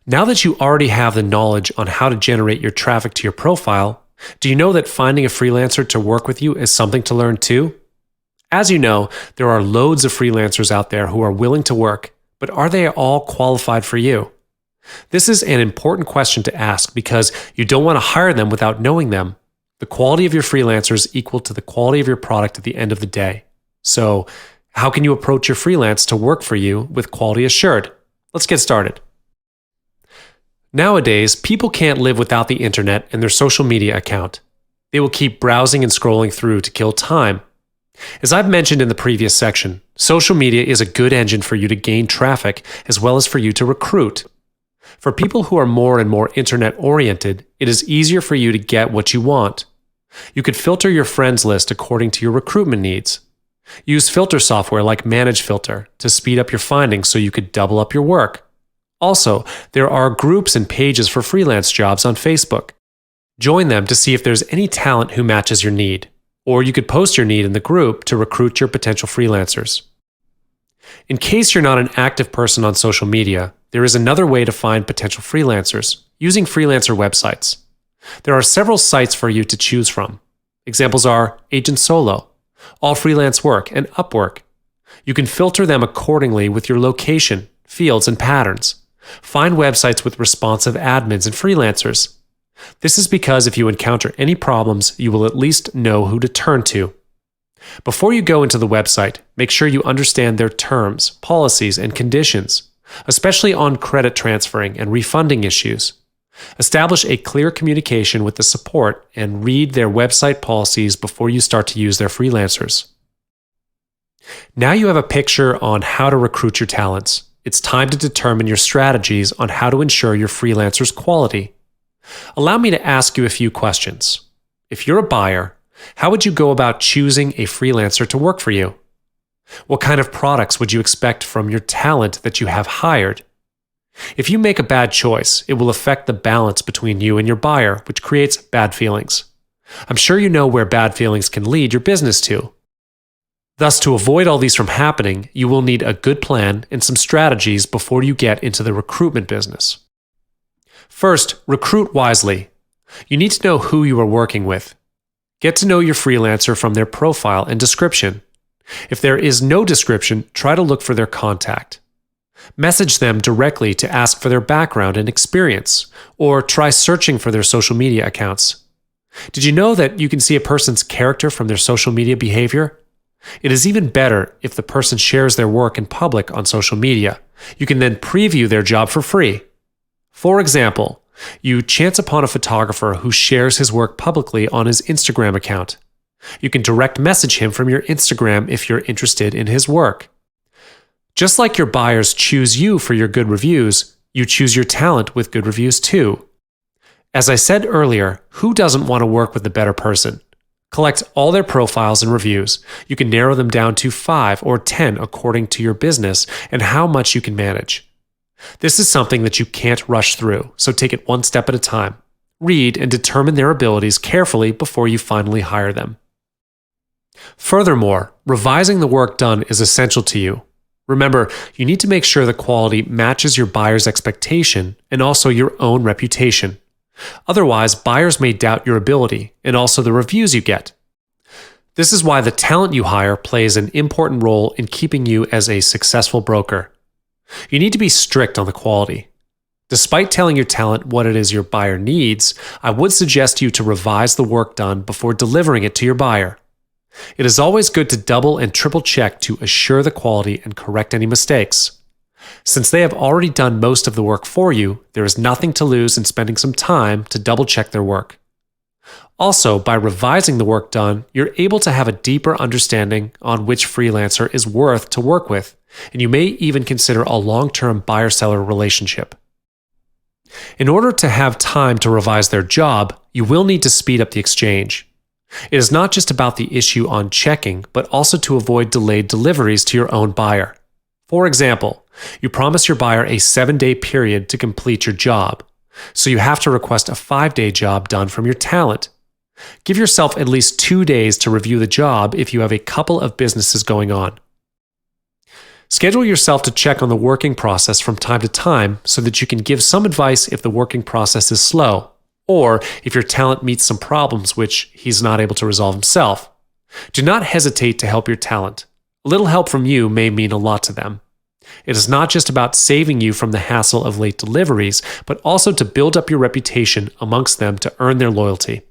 Now that you already have the knowledge on how to generate your traffic to your profile, do you know that finding a freelancer to work with you is something to learn too? As you know, there are loads of freelancers out there who are willing to work, but are they all qualified for you? This is an important question to ask because you don't want to hire them without knowing them. The quality of your freelancer is equal to the quality of your product at the end of the day. So, how can you approach your freelance to work for you with quality assured? Let's get started. Nowadays, people can't live without the internet and their social media account. They will keep browsing and scrolling through to kill time. As I've mentioned in the previous section, social media is a good engine for you to gain traffic as well as for you to recruit. For people who are more and more internet-oriented, it is easier for you to get what you want. You could filter your friends list according to your recruitment needs. Use filter software like Manage Filter to speed up your findings so you could double up your work. Also, there are groups and pages for freelance jobs on Facebook. Join them to see if there's any talent who matches your need, or you could post your need in the group to recruit your potential freelancers. In case you're not an active person on social media, there is another way to find potential freelancers, using freelancer websites. There are several sites for you to choose from. Examples are Agent Solo, All Freelance Work, and Upwork. You can filter them accordingly with your location, fields, and patterns. Find websites with responsive admins and freelancers. This is because if you encounter any problems, you will at least know who to turn to. Before you go into the website, make sure you understand their terms, policies, and conditions, especially on credit transferring and refunding issues. Establish a clear communication with the support and read their website policies before you start to use their freelancers. Now you have a picture on how to recruit your talents. It's time to determine your strategies on how to ensure your freelancer's quality. Allow me to ask you a few questions. If you're a buyer, how would you go about choosing a freelancer to work for you? What kind of products would you expect from your talent that you have hired? If you make a bad choice, it will affect the balance between you and your buyer, which creates bad feelings. I'm sure you know where bad feelings can lead your business to. Thus, to avoid all these from happening, you will need a good plan and some strategies before you get into the recruitment business. First, recruit wisely. You need to know who you are working with. Get to know your freelancer from their profile and description. If there is no description, try to look for their contact. Message them directly to ask for their background and experience, or try searching for their social media accounts. Did you know that you can see a person's character from their social media behavior? It is even better if the person shares their work in public on social media. You can then preview their job for free. For example, you chance upon a photographer who shares his work publicly on his Instagram account. You can direct message him from your Instagram if you're interested in his work. Just like your buyers choose you for your good reviews, you choose your talent with good reviews too. As I said earlier, who doesn't want to work with the better person? Collect all their profiles and reviews. You can narrow them down to 5 or 10 according to your business and how much you can manage. This is something that you can't rush through, so take it one step at a time. Read and determine their abilities carefully before you finally hire them. Furthermore, revising the work done is essential to you. Remember, you need to make sure the quality matches your buyer's expectation and also your own reputation. Otherwise, buyers may doubt your ability and also the reviews you get. This is why the talent you hire plays an important role in keeping you as a successful broker. You need to be strict on the quality. Despite telling your talent what it is your buyer needs, I would suggest you to revise the work done before delivering it to your buyer. It is always good to double and triple check to assure the quality and correct any mistakes. Since they have already done most of the work for you, there is nothing to lose in spending some time to double check their work. Also, by revising the work done, you're able to have a deeper understanding on which freelancer is worth to work with, and you may even consider a long-term buyer-seller relationship. In order to have time to revise their job, you will need to speed up the exchange. It is not just about the issue on checking, but also to avoid delayed deliveries to your own buyer. For example, you promise your buyer a 7-day period to complete your job, so you have to request a 5-day job done from your talent. Give yourself at least 2 days to review the job if you have a couple of businesses going on. Schedule yourself to check on the working process from time to time so that you can give some advice if the working process is slow, or if your talent meets some problems which he's not able to resolve himself. Do not hesitate to help your talent. A little help from you may mean a lot to them. It is not just about saving you from the hassle of late deliveries, but also to build up your reputation amongst them to earn their loyalty.